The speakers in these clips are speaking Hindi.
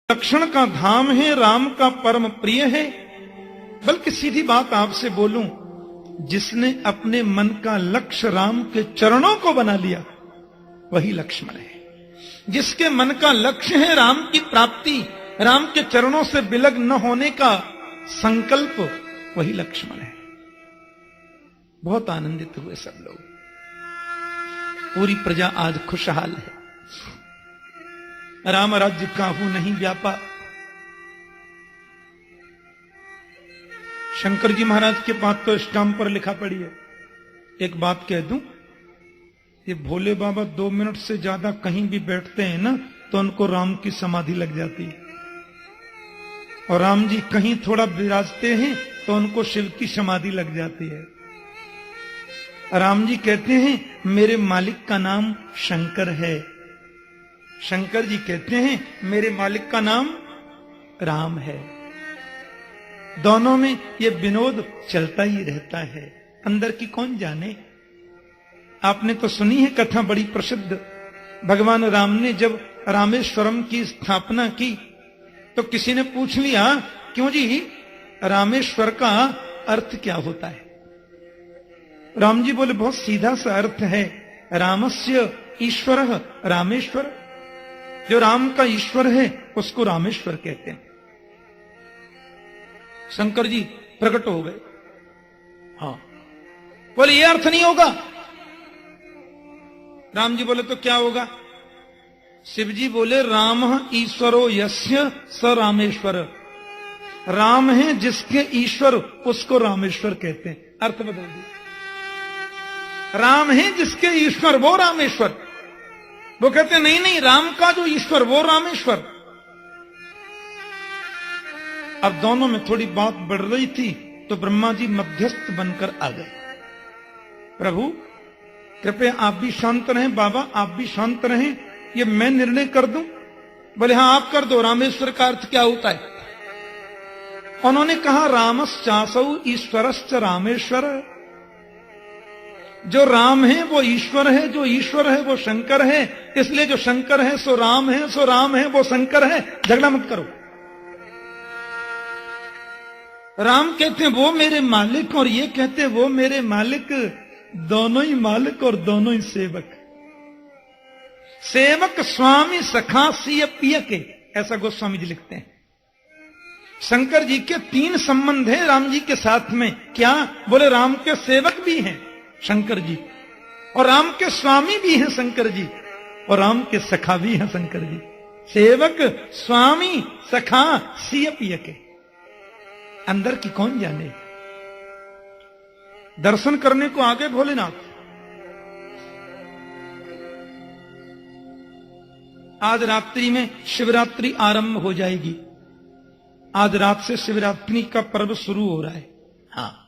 लक्षण का धाम है, राम का परम प्रिय है। बल्कि सीधी बात आपसे बोलूं, जिसने अपने मन का लक्ष्य राम के चरणों को बना लिया वही लक्ष्मण है। जिसके मन का लक्ष्य है राम की प्राप्ति, राम के चरणों से विलग न होने का संकल्प, वही लक्ष्मण है। बहुत आनंदित हुए सब लोग, पूरी प्रजा आज खुशहाल है। राम राज्य काहू नहीं व्यापा। शंकर जी महाराज के पास तो स्टाम्प पर लिखा पड़ी है। एक बात कह दूं, ये भोले बाबा 2 मिनट से ज्यादा कहीं भी बैठते हैं ना तो उनको राम की समाधि लग जाती है, और राम जी कहीं थोड़ा विराजते हैं तो उनको शिव की समाधि लग जाती है। राम जी कहते हैं मेरे मालिक का नाम शंकर है, शंकर जी कहते हैं मेरे मालिक का नाम राम है। दोनों में ये विनोद चलता ही रहता है, अंदर की कौन जाने। आपने तो सुनी है कथा बड़ी प्रसिद्ध। भगवान राम ने जब रामेश्वरम की स्थापना की तो किसी ने पूछ लिया, क्यों जी रामेश्वर का अर्थ क्या होता है? राम जी बोले बहुत सीधा सा अर्थ है, रामस्य ईश्वरः रामेश्वर। जो राम का ईश्वर है उसको रामेश्वर कहते हैं। शंकर जी प्रकट हो गए। हाँ, बोले ये अर्थ नहीं होगा। राम जी बोले तो क्या होगा? शिव जी बोले राम ईश्वरो यस्य स रामेश्वर। राम है जिसके ईश्वर, उसको रामेश्वर कहते हैं। अर्थ बदल दिया, राम है जिसके ईश्वर वो रामेश्वर। वो कहते नहीं नहीं, राम का जो ईश्वर वो रामेश्वर। अब दोनों में थोड़ी बात बढ़ रही थी तो ब्रह्मा जी मध्यस्थ बनकर आ गए। प्रभु कृपया आप भी शांत रहें, बाबा आप भी शांत रहें, ये मैं निर्णय कर दूं? बोले हाँ आप कर दो। रामेश्वर का अर्थ क्या होता है? उन्होंने कहा रामश्चासौ ईश्वरश्च रामेश्वर। जो राम है वो ईश्वर है, जो ईश्वर है वो शंकर है, इसलिए जो शंकर है सो राम है, सो राम है वो शंकर है। झगड़ा मत करो। राम कहते हैं वो मेरे मालिक और ये कहते हैं वो मेरे मालिक, दोनों ही मालिक और दोनों ही सेवक। सेवक स्वामी सखा सिय पिय के, ऐसा गोस्वामी जी लिखते हैं। शंकर जी के 3 संबंध हैं राम जी के साथ में। क्या? बोले राम के सेवक भी हैं शंकर जी, और राम के स्वामी भी हैं शंकर जी, और राम के सखा भी हैं शंकर जी। सेवक स्वामी सखा सिय पिय के, अंदर की कौन जाने। दर्शन करने को आगे भोलेनाथ। आज रात्रि में शिवरात्रि आरंभ हो जाएगी। आज रात से शिवरात्रि का पर्व शुरू हो रहा है। हाँ,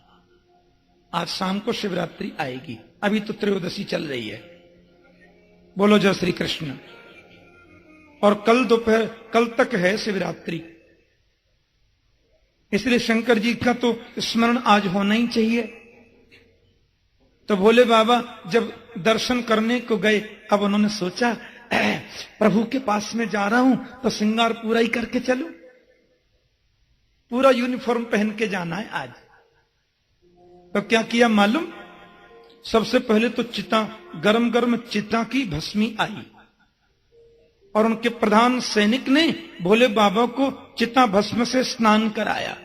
आज शाम को शिवरात्रि आएगी। अभी तो त्रयोदशी चल रही है। बोलो जय श्री कृष्ण। और कल दोपहर, कल तक है शिवरात्रि, इसलिए शंकर जी का तो स्मरण आज होना ही चाहिए। तो भोले बाबा जब दर्शन करने को गए, अब उन्होंने सोचा प्रभु के पास में जा रहा हूं तो श्रृंगार पूरा ही करके चलूं, पूरा यूनिफॉर्म पहन के जाना है आज। तो क्या किया मालूम? सबसे पहले तो चिता, गरम गरम चिता की भस्मी आई, और उनके प्रधान सैनिक ने भोले बाबा को चिता भस्म से स्नान कराया।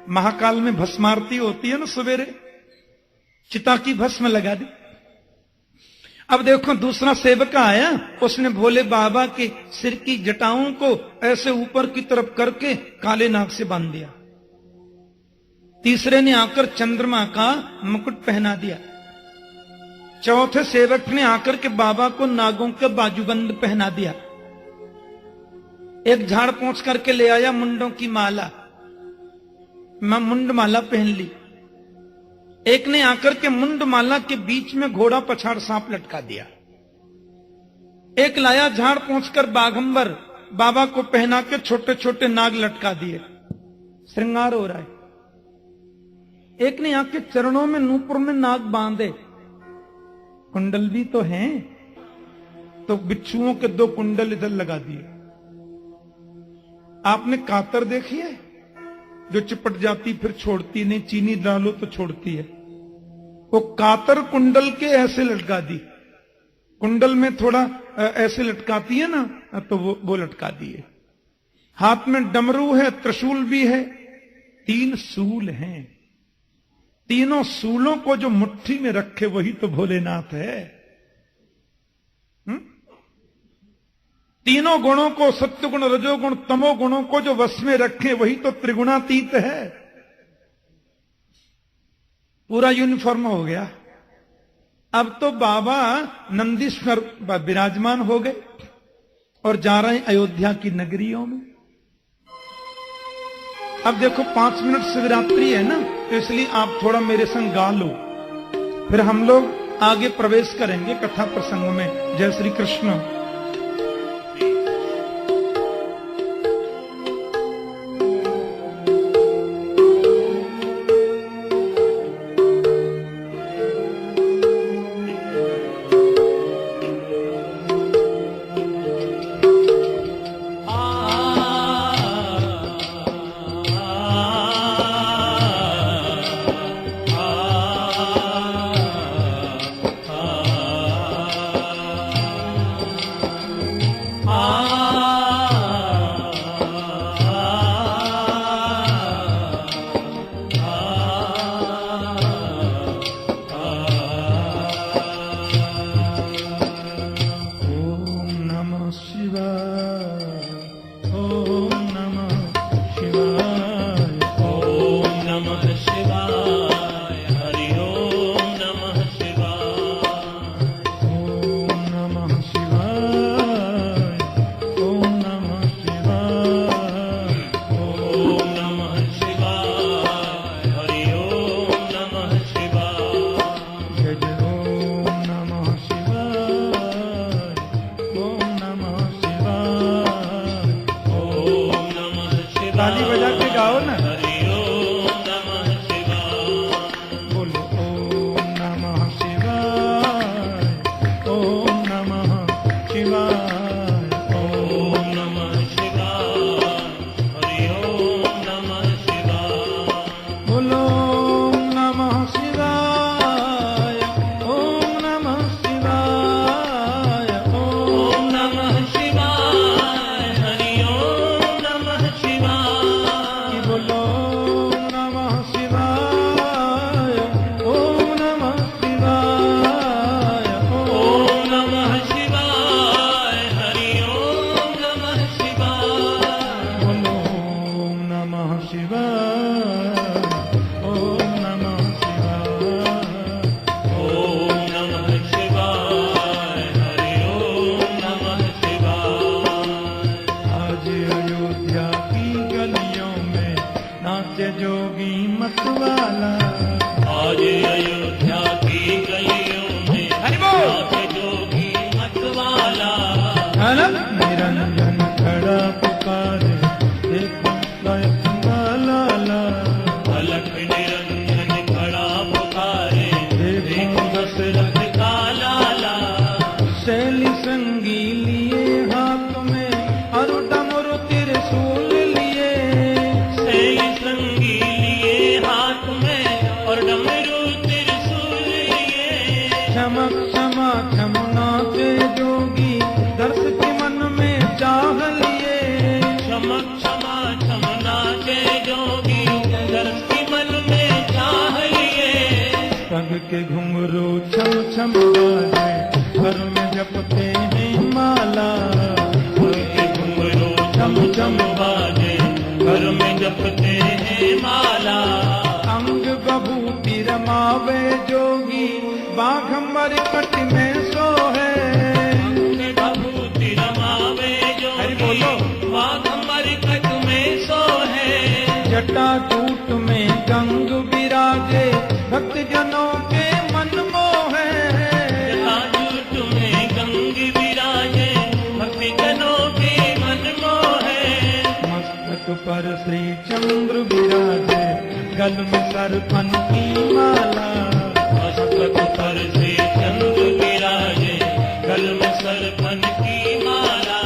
महाकाल में भस्मारती होती है ना सवेरे, चिता की भस्म लगा दी। अब देखो दूसरा सेवक आया, उसने भोले बाबा के सिर की जटाओं को ऐसे ऊपर की तरफ करके काले नाग से बांध दिया। तीसरे ने आकर चंद्रमा का मुकुट पहना दिया। चौथे सेवक ने आकर के बाबा को नागों के बाजूबंद पहना दिया। एक झाड़ पोंछ करके ले आया मुंडों की माला, मुंड माला पहन ली। एक ने आकर के मुंड माला के बीच में घोड़ा पछाड़ सांप लटका दिया। एक लाया झाड़ पोंछ कर बाघंबर, बाबा को पहना के छोटे छोटे नाग लटका दिए। श्रृंगार हो रहा है। एक ने आके चरणों में नूपुर में नाग बांधे। कुंडल भी तो हैं, तो बिच्छुओं के 2 कुंडल इधर लगा दिए। आपने कातर देखी है जो चिपट जाती फिर छोड़ती नहीं, चीनी डालो तो छोड़ती है। वो कातर कुंडल के ऐसे लटका दी, कुंडल में थोड़ा ऐसे लटकाती है ना, तो वो लटका दिए। हाथ में डमरू है, त्रिशूल भी है, 3 सूल हैं। तीनों सूलों को जो मुट्ठी में रखे वही तो भोलेनाथ है। तीनों गुणों को, सत्वगुण, रजोगुण, तमोगुणों को जो वश में रखे वही तो त्रिगुणातीत है। पूरा यूनिफॉर्म हो गया। अब तो बाबा नंदीश्वर विराजमान हो गए और जा रहे हैं अयोध्या की नगरियों में। अब देखो 5 मिनट शिवरात्रि है ना, तो इसलिए आप थोड़ा मेरे संग गा लो, फिर हम लोग आगे प्रवेश करेंगे कथा प्रसंग में। जय श्री कृष्ण। ताली बजा के गाओ ना। बोलो ओम नमः शिवाय, ओम नमः शिवाय, ओम नमः शिवाय, हरि ओम नमः शिवाय। बोलो ओम नमः शिवाय, ओम नमः शिवाय, ओम नमः शिवाय, हरि ओम नमः शिवाय। बोलो ओम नमः शिवाय, ओम नमः शिवाय, ओम नमः शिवाय, हरि ओम नमः शिवाय। बोलो ओम नमः शिवाय, ओम नमः शिवाय, ओम नमः शिवाय, हरि ओम नमः शिवाय। आज अयोध्या की गलियों में नाचे जोगी मतवाला। आज अयोध्या की गलियों में नाचे जोगी मतवाला। निरंजन खड़ा पुकारे देखो लाला। अलख निरंजन खड़ा पुकारे देखो दशरथ का लाला। शैली संगी लिए हाथ में और डमरू त्रिशूल लिए। शैली संगी लिए हाथ में और डमरू त्रिशूल लिए। क्षमा क्षमा क्षमुना से जोगी दर्श के मन में चाह लिए। क्षमा क्षमा क्षमुना से जोगी दर्श के मन में चाह लिए। पग के घुंघरू छम छम बाजे घर में जपते हैं माला। पग के घुंघरू छम छम बाजे घर में जपते हैं माला। अंग बभूति रमावे जोगी बाघंबर कट में सोहे। अंग बभूति रमावे जोगी बाघंबर कट में सोहे। जटा जूट में गंग विराजे भक्त जनों के मन मोहे। जटा जूट में गंग विराजे भक्त जनों के मन मोहे। मस्तक पर श्री चंद्र विराजे गल में सरपन की माला। मस्तक पर श्री चंद्र विराजे गल में सरपन की माला।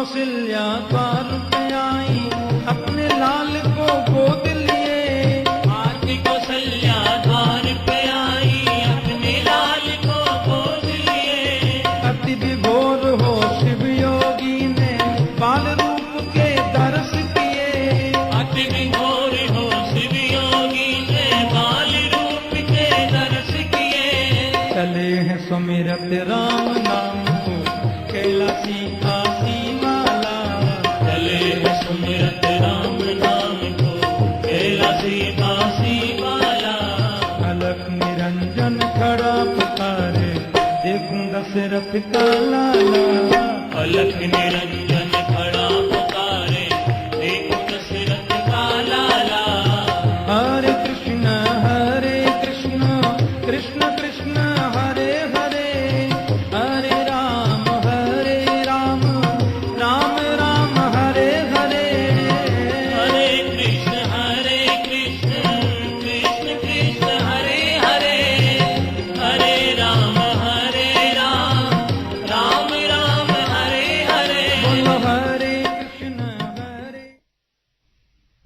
कौशल्या द्वार पे आई, अपने लाल को गोद लिए। मात कौशल्या द्वार पे आई, अपने लाल को गोद लिए। अति विभोर हो शिव योगी ने बाल रूप के दर्श किए। अति विभोर हो शिव योगी ने बाल रूप के दर्श किए। चले हैं सुमिरत राम नाम को कैलासी काशी माला। चले हैं सुमिरत राम नाम को कैलासी काशी वाला। अलख निरंजन खड़ा पुकारे, देखूं दशरथ का लाला। अलख निरंजन खड़ा पुकारे, देखो दशरथ का लाला। हरे कृष्ण कृष्ण कृष्ण हरे हरे, हरे राम राम राम हरे हरे। हरे कृष्ण कृष्ण कृष्ण हरे हरे, हरे राम राम राम हरे हरे। बोलो हरे कृष्ण हरे।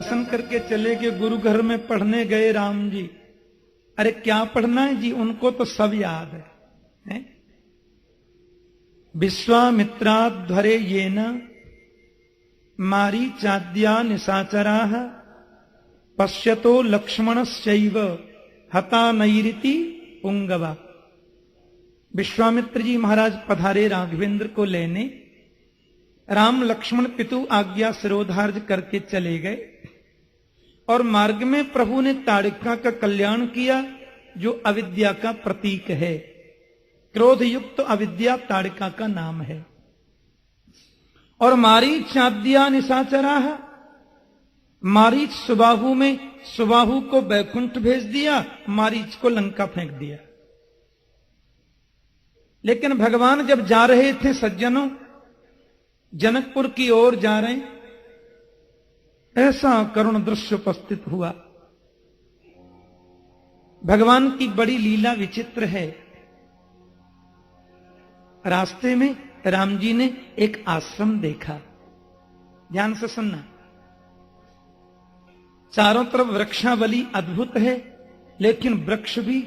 दर्शन करके चले गए, गुरु घर में पढ़ने गए राम जी। अरे क्या पढ़ना है जी, उनको तो सब याद है? विश्वामित्राध्वरे येन मारीचाद्या निशाचराः, पश्यतो लक्ष्मणश्चैव हता नैरिति पुंगवा। विश्वामित्र जी महाराज पधारे राघवेंद्र को लेने। राम लक्ष्मण पितु आज्ञा सिरोधार्य करके चले गए और मार्ग में प्रभु ने ताड़िका का कल्याण किया, जो अविद्या का प्रतीक है। क्रोध युक्त अविद्या ताड़िका का नाम है। और मारीचाद्या निशाचराः, मारीच सुबाहु में, सुबाहु को बैकुंठ भेज दिया, मारीच को लंका फेंक दिया। लेकिन भगवान जब जा रहे थे सज्जनों, जनकपुर की ओर जा रहे, ऐसा करुण दृश्य उपस्थित हुआ। भगवान की बड़ी लीला विचित्र है। रास्ते में राम जी ने एक आश्रम देखा। ध्यान से सुनना। चारों तरफ वृक्षावली अद्भुत है, लेकिन वृक्ष भी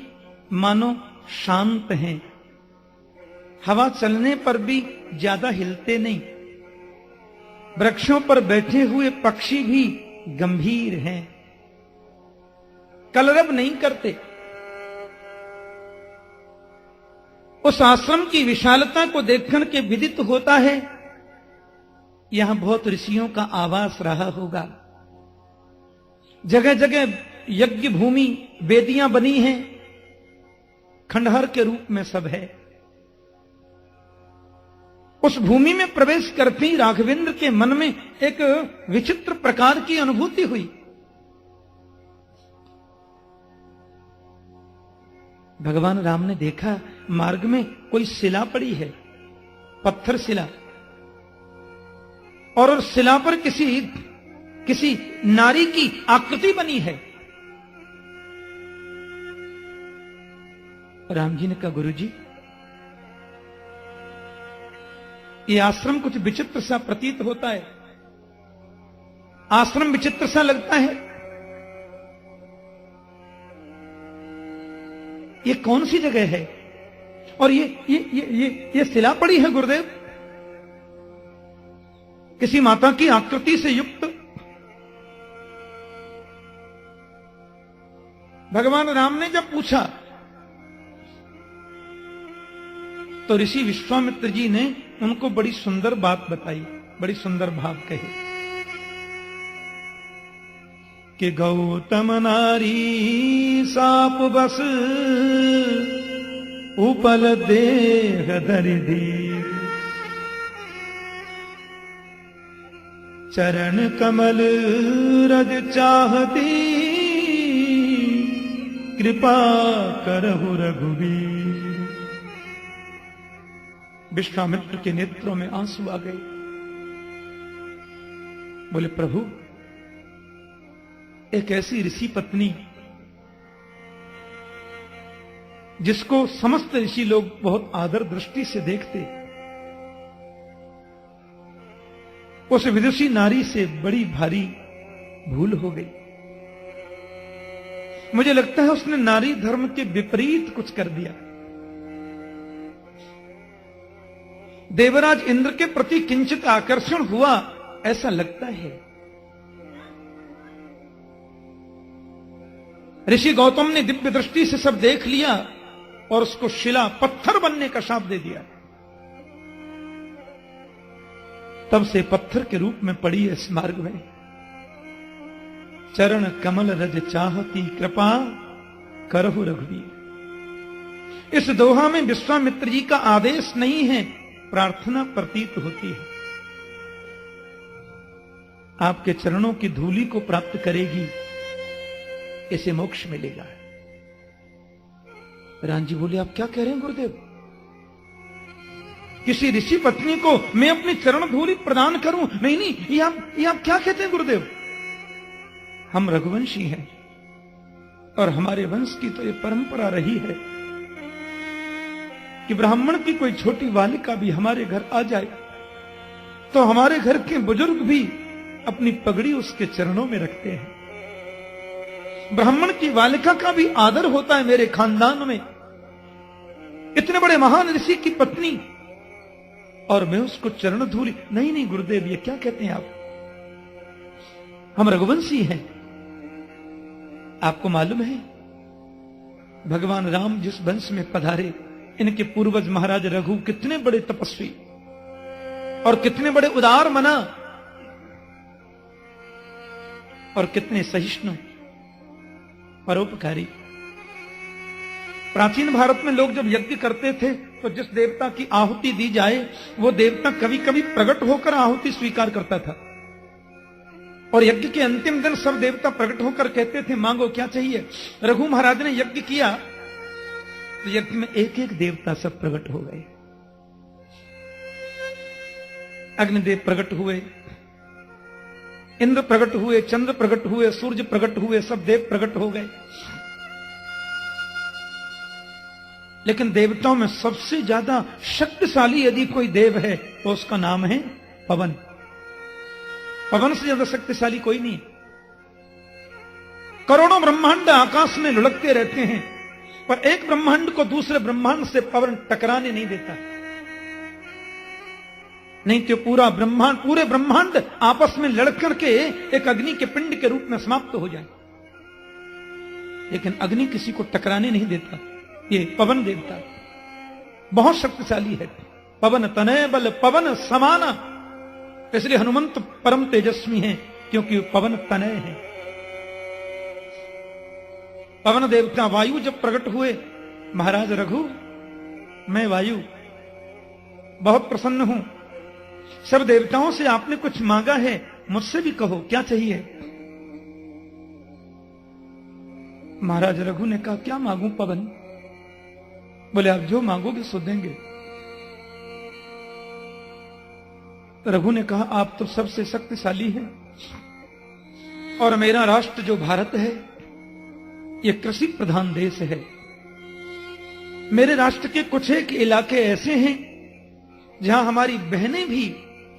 मानो शांत हैं। हवा चलने पर भी ज्यादा हिलते नहीं। वृक्षों पर बैठे हुए पक्षी भी गंभीर हैं, कलरव नहीं करते। उस आश्रम की विशालता को देखकर के विदित होता है, यहां बहुत ऋषियों का आवास रहा होगा। जगह जगह यज्ञ भूमि, वेदियां बनी हैं, खंडहर के रूप में सब है। उस भूमि में प्रवेश करते ही राघवेंद्र के मन में एक विचित्र प्रकार की अनुभूति हुई। भगवान राम ने देखा मार्ग में कोई शिला पड़ी है, पत्थर शिला, और उस शिला पर किसी नारी की आकृति बनी है। राम जी ने कहा, गुरुजी, ये आश्रम कुछ विचित्र सा प्रतीत होता है। आश्रम विचित्र सा लगता है। ये कौन सी जगह है? और ये शिला पड़ी है गुरुदेव, किसी माता की आकृति से युक्त। भगवान राम ने जब पूछा तो ऋषि विश्वामित्र जी ने उनको बड़ी सुंदर बात बताई, बड़ी सुंदर भाव कहे कि गौतम नारी साप बस उपल देह धरि धीर, चरण कमल रज चाहती कृपा करहु रघुवीर। विश्वामित्र के नेत्रों में आंसू आ गए। बोले, प्रभु, एक ऐसी ऋषि पत्नी जिसको समस्त ऋषि लोग बहुत आदर दृष्टि से देखते, उस विदुषी नारी से बड़ी भारी भूल हो गई। मुझे लगता है उसने नारी धर्म के विपरीत कुछ कर दिया। देवराज इंद्र के प्रति किंचित आकर्षण हुआ ऐसा लगता है। ऋषि गौतम ने दिव्य दृष्टि से सब देख लिया और उसको शिला पत्थर बनने का शाप दे दिया। तब से पत्थर के रूप में पड़ी है इस मार्ग में। चरण कमल रज चाहती कृपा करहु रघुवीर। इस दोहा में विश्वामित्र जी का आदेश नहीं है, प्रार्थना प्रतीत होती है। आपके चरणों की धूलि को प्राप्त करेगी, इसे मोक्ष मिलेगा। राम जी बोले, आप क्या कह रहे हैं गुरुदेव? किसी ऋषि पत्नी को मैं अपनी चरण धूलि प्रदान करूं? नहीं नहीं, ये आप क्या कहते हैं गुरुदेव? हम रघुवंशी हैं और हमारे वंश की तो ये परंपरा रही है कि ब्राह्मण की कोई छोटी बालिका भी हमारे घर आ जाए तो हमारे घर के बुजुर्ग भी अपनी पगड़ी उसके चरणों में रखते हैं। ब्राह्मण की बालिका का भी आदर होता है मेरे खानदान में। इतने बड़े महान ऋषि की पत्नी और मैं उसको चरण धूलि? नहीं नहीं गुरुदेव, ये क्या कहते हैं आप? हम रघुवंशी हैं। आपको मालूम है भगवान राम जिस वंश में पधारे, इनके पूर्वज महाराज रघु कितने बड़े तपस्वी और कितने बड़े उदार मना और कितने सहिष्णु परोपकारी। प्राचीन भारत में लोग जब यज्ञ करते थे तो जिस देवता की आहुति दी जाए वो देवता कभी कभी प्रकट होकर आहुति स्वीकार करता था और यज्ञ के अंतिम दिन सब देवता प्रकट होकर कहते थे मांगो क्या चाहिए। रघु महाराज ने यज्ञ किया तो यज्ञ में एक एक देवता सब प्रकट हो गए। अग्निदेव प्रकट हुए, इंद्र प्रकट हुए, चंद्र प्रकट हुए, सूर्य प्रकट हुए, सब देव प्रकट हो गए। लेकिन देवताओं में सबसे ज्यादा शक्तिशाली यदि कोई देव है तो उसका नाम है पवन। पवन से ज्यादा शक्तिशाली कोई नहीं। करोड़ों ब्रह्मांड आकाश में लुढ़कते रहते हैं पर एक ब्रह्मांड को दूसरे ब्रह्मांड से पवन टकराने नहीं देता। नहीं तो पूरे ब्रह्मांड आपस में लड़कर के एक अग्नि के पिंड के रूप में समाप्त हो जाए, लेकिन अग्नि किसी को टकराने नहीं देता। ये पवन देवता बहुत शक्तिशाली है। पवन तनय बल पवन समाना, इसलिए हनुमंत परम तेजस्वी हैं क्योंकि पवन तनय है। पवन देवता वायु जब प्रकट हुए, महाराज रघु मैं वायु बहुत प्रसन्न हूं, सब देवताओं से आपने कुछ मांगा है, मुझसे भी कहो क्या चाहिए। महाराज रघु ने कहा क्या मांगू पवन? बोले आप जो मांगोगे सो देंगे। रघु ने कहा आप तो सबसे शक्तिशाली हैं और मेरा राष्ट्र जो भारत है ये कृषि प्रधान देश है। मेरे राष्ट्र के कुछ एक इलाके ऐसे हैं जहां हमारी बहनें भी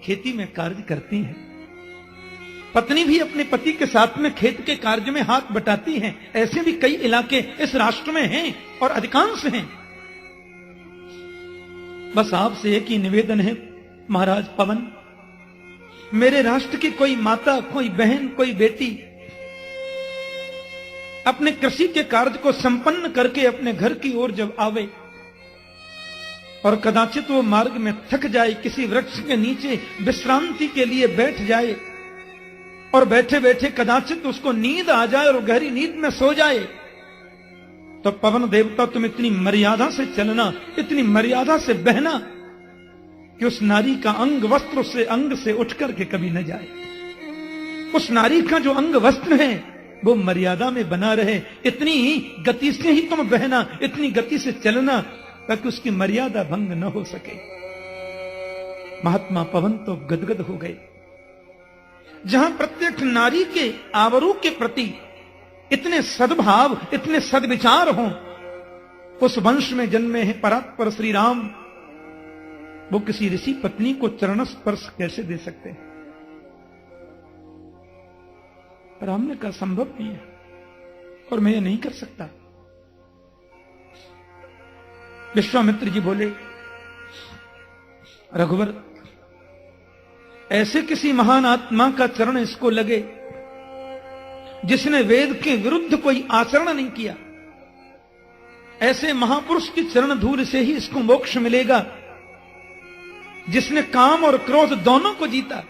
खेती में कार्य करती हैं, पत्नी भी अपने पति के साथ में खेत के कार्य में हाथ बटाती हैं। ऐसे भी कई इलाके इस राष्ट्र में हैं और अधिकांश हैं। बस आपसे एक ही निवेदन है महाराज पवन, मेरे राष्ट्र की कोई माता, कोई बहन, कोई बेटी अपने कृषि के कार्य को संपन्न करके अपने घर की ओर जब आवे और कदाचित वो मार्ग में थक जाए, किसी वृक्ष के नीचे विश्रांति के लिए बैठ जाए और बैठे बैठे कदाचित उसको नींद आ जाए और गहरी नींद में सो जाए, तो पवन देवता तुम इतनी मर्यादा से चलना, इतनी मर्यादा से बहना कि उस नारी का अंग वस्त्र से अंग से उठ करके कभी न जाए। उस नारी का जो अंग वस्त्र है वो मर्यादा में बना रहे। इतनी गति से ही तुम बहना, इतनी गति से चलना ताकि उसकी मर्यादा भंग न हो सके। महात्मा पवन तो गदगद हो गए। जहां प्रत्येक नारी के आवरों के प्रति इतने सद्भाव, इतने सद्विचार हों, उस वंश में जन्मे हैं परात्पर श्री राम, वो किसी ऋषि पत्नी को चरण स्पर्श कैसे दे सकते हैं? राम ने कहा संभव नहीं है और मैं ये नहीं कर सकता। विश्वामित्र जी बोले, रघुवर, ऐसे किसी महान आत्मा का चरण इसको लगे जिसने वेद के विरुद्ध कोई आचरण नहीं किया, ऐसे महापुरुष की चरण धूल से ही इसको मोक्ष मिलेगा, जिसने काम और क्रोध दोनों को जीता।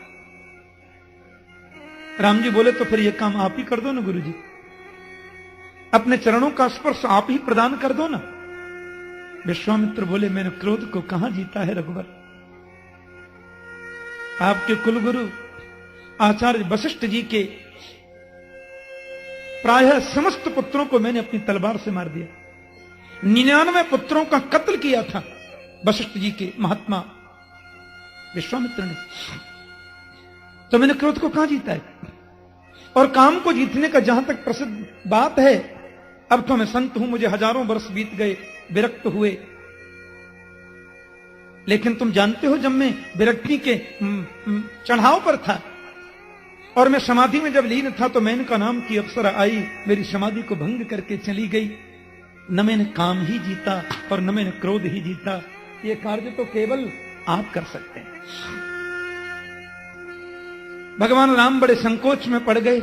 राम जी बोले, तो फिर यह काम आप ही कर दो ना गुरु जी, अपने चरणों का स्पर्श आप ही प्रदान कर दो ना। विश्वामित्र बोले, मैंने क्रोध को कहां जीता है रघुवर। आपके कुलगुरु आचार्य वशिष्ठ जी के प्रायः समस्त पुत्रों को मैंने अपनी तलवार से मार दिया। 99 पुत्रों का कत्ल किया था वशिष्ठ जी के महात्मा विश्वामित्र ने, तो मैंने क्रोध को कहां जीता है। और काम को जीतने का जहां तक प्रसिद्ध बात है, अब तो मैं संत हूं, मुझे हजारों वर्ष बीत गए, विरक्त हुए, लेकिन तुम जानते हो जब मैं विरक्ति के चढ़ाव पर था और मैं समाधि में जब लीन था, तो मेनका नाम की अप्सरा आई, मेरी समाधि को भंग करके चली गई। न मैंने काम ही जीता और न मैंने क्रोध ही जीता, ये कार्य तो केवल आप कर सकते हैं। भगवान राम बड़े संकोच में पड़ गए।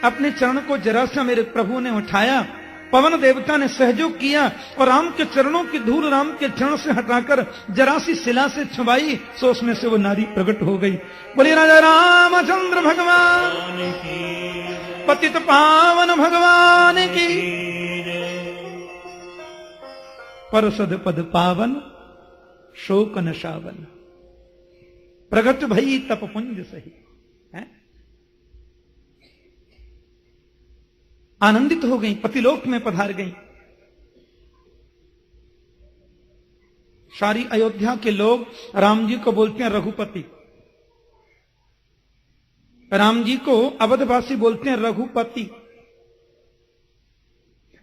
अपने चरण को जरा सा मेरे प्रभु ने उठाया, पवन देवता ने सहयोग किया और राम के चरणों की धूल राम के चरण से हटाकर जरा सी शिला से छुपाई, सो उसमें से वो नारी प्रकट हो गई। बोले राजा रामचंद्र भगवान की, पतित पावन भगवान की, परसद पद पावन शोक नशावन, प्रगट भई तप पुंज सही। आनंदित हो गई, पतिलोक में पधार गई। सारी अयोध्या के लोग राम जी को बोलते हैं रघुपति, राम जी को अवधवासी बोलते हैं रघुपति।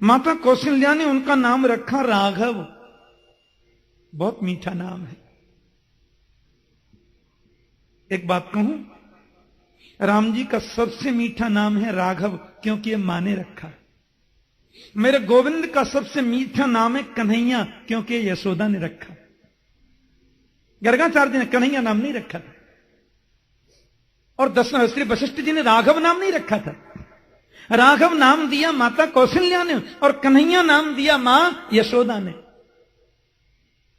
माता कौशल्या ने उनका नाम रखा राघव, बहुत मीठा नाम है। एक बात कहूं, राम जी का सबसे मीठा नाम है राघव, क्योंकि ये मां ने रखा। मेरे गोविंद का सबसे मीठा नाम है कन्हैया, क्योंकि यशोदा ने रखा। गर्गाचार्य ने कन्हैया नाम नहीं रखा था, और श्री वशिष्ठ जी ने राघव नाम नहीं रखा था। राघव नाम दिया माता कौशल्या ने और कन्हैया नाम दिया मां यशोदा ने।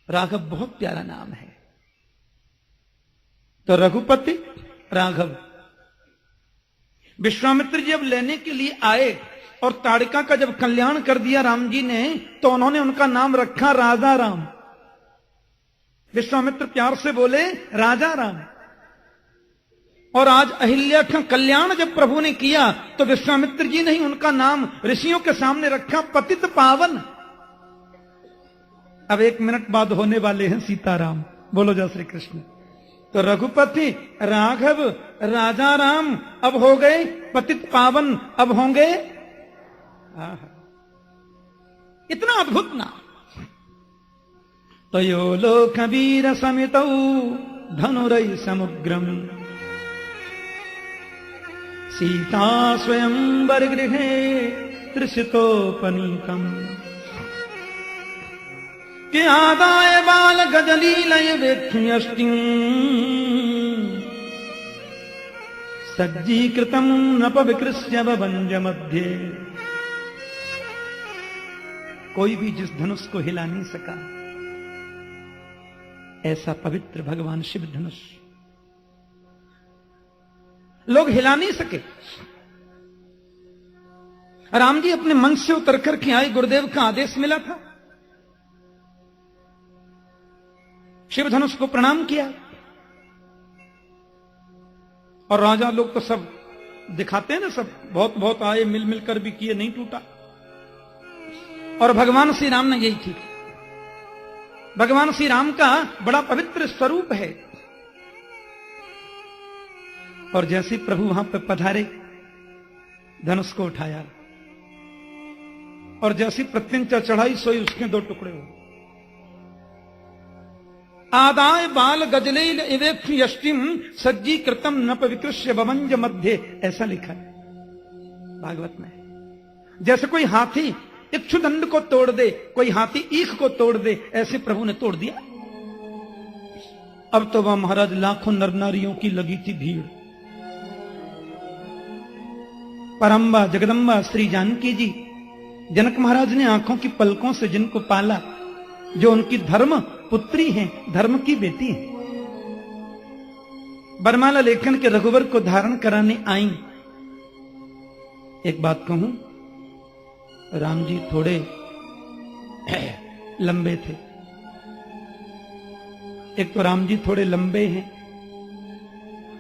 राघव बहुत प्यारा नाम है। तो रघुपति राघव। विश्वामित्र जी अब लेने के लिए आए और ताड़िका का जब कल्याण कर दिया राम जी ने, तो उन्होंने उनका नाम रखा राजा राम। विश्वामित्र प्यार से बोले राजा राम। और आज अहिल्या का कल्याण जब प्रभु ने किया, तो विश्वामित्र जी ने ही उनका नाम ऋषियों के सामने रखा पतित पावन। अब 1 मिनट बाद होने वाले हैं सीताराम। बोलो जय श्री कृष्ण। तो रघुपति राघव राजा राम अब हो गए पतित पावन, अब होंगे इतना अद्भुत नाम। तो यो लोक वीर समितौ धनुरै समुग्रम, सीता स्वयंवर गृहे तृषितोपनीतम, के आदाय बाल गजलीलय वेक्षुयष्टिं, सज्जीकृतं नप विकृष्य वंज मध्य। कोई भी जिस धनुष को हिला नहीं सका, ऐसा पवित्र भगवान शिव धनुष लोग हिला नहीं सके। राम जी अपने मन से उतर करके आए, गुरुदेव का आदेश मिला था, शिव धनुष को प्रणाम किया। और राजा लोग तो सब दिखाते हैं ना, सब बहुत बहुत आए, मिल मिलकर भी किए, नहीं टूटा। और भगवान श्री राम ने यही की। भगवान श्री राम का बड़ा पवित्र स्वरूप है। और जैसे प्रभु वहां पर पधारे, धनुष को उठाया और जैसी प्रत्यंचा चढ़ाई, सोई उसके 2 टुकड़े हुए। आदाय बाल गजलेल इवेक्षु यष्टिम, सज्जीकृतम नप विकृष्य वमंज मध्य, ऐसा लिखा है। भागवत में। जैसे कोई हाथी इक्षुदंड को तोड़ दे, कोई हाथी ईख को तोड़ दे, ऐसे प्रभु ने तोड़ दिया। अब तो वह महाराज लाखों नर नारियों की लगी थी भीड़। परम्बा जगदम्बा श्री जानकी जी, जनक महाराज ने आंखों की पलकों से जिनको पाला, जो उनकी धर्म पुत्री हैं, धर्म की बेटी हैं, बरमाला लेखन के रघुवर को धारण कराने आई। एक बात कहूं, राम जी थोड़े लंबे थे। एक तो राम जी थोड़े लंबे हैं,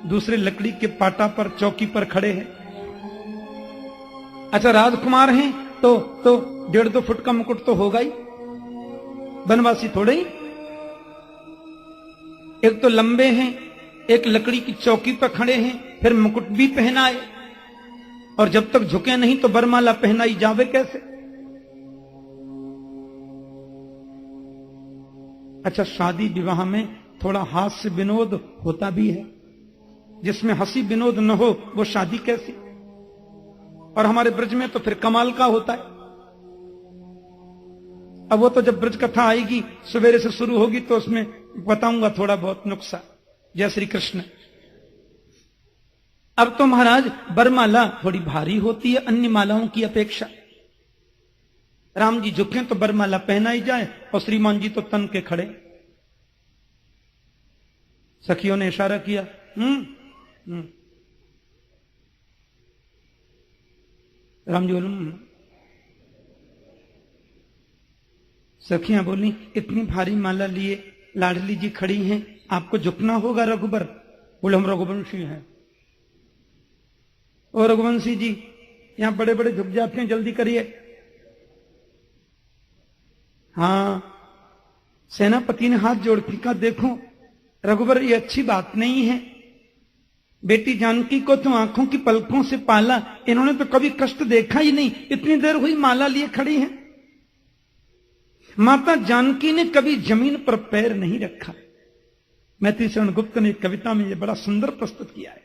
दूसरे लकड़ी के पाटा पर चौकी पर खड़े हैं। अच्छा, राजकुमार हैं तो 1.5-2 फुट का मुकुट तो होगा ही, बनवासी थोड़े ही। एक तो लंबे हैं, एक लकड़ी की चौकी पर खड़े हैं, फिर मुकुट भी पहनाए, और जब तक झुके नहीं तो बरमाला पहनाई जावे कैसे? अच्छा, शादी विवाह में थोड़ा हास्य विनोद होता भी है, जिसमें हंसी विनोद न हो वो शादी कैसी? और हमारे ब्रज में तो फिर कमाल का होता है। अब वो तो जब ब्रज कथा आएगी सवेरे से शुरू होगी तो उसमें बताऊंगा थोड़ा बहुत नुक्सा। जय श्री कृष्ण। अब तो महाराज बरमाला थोड़ी भारी होती है अन्य मालाओं की अपेक्षा। राम जी झुके तो बरमाला पहनाई जाए, और श्रीमान जी तो तन के खड़े। सखियों ने इशारा किया, राम जी बोल। सखियां बोली, इतनी भारी माला लिए लाडली जी खड़ी हैं, आपको झुकना होगा रघुबर। बोले, हम रघुवंशी हैं। और रघुवंशी जी यहां बड़े बड़े झुक जाते हैं, जल्दी करिए। हां, सेनापति ने हाथ जोड़ के कहा, देखो रघुबर, ये अच्छी बात नहीं है। बेटी जानकी को तो आंखों की पलकों से पाला, इन्होंने तो कभी कष्ट देखा ही नहीं, इतनी देर हुई माला लिए खड़ी हैं। माता जानकी ने कभी जमीन पर पैर नहीं रखा। मैत्री शरण गुप्त ने कविता में यह बड़ा सुंदर प्रस्तुत किया है।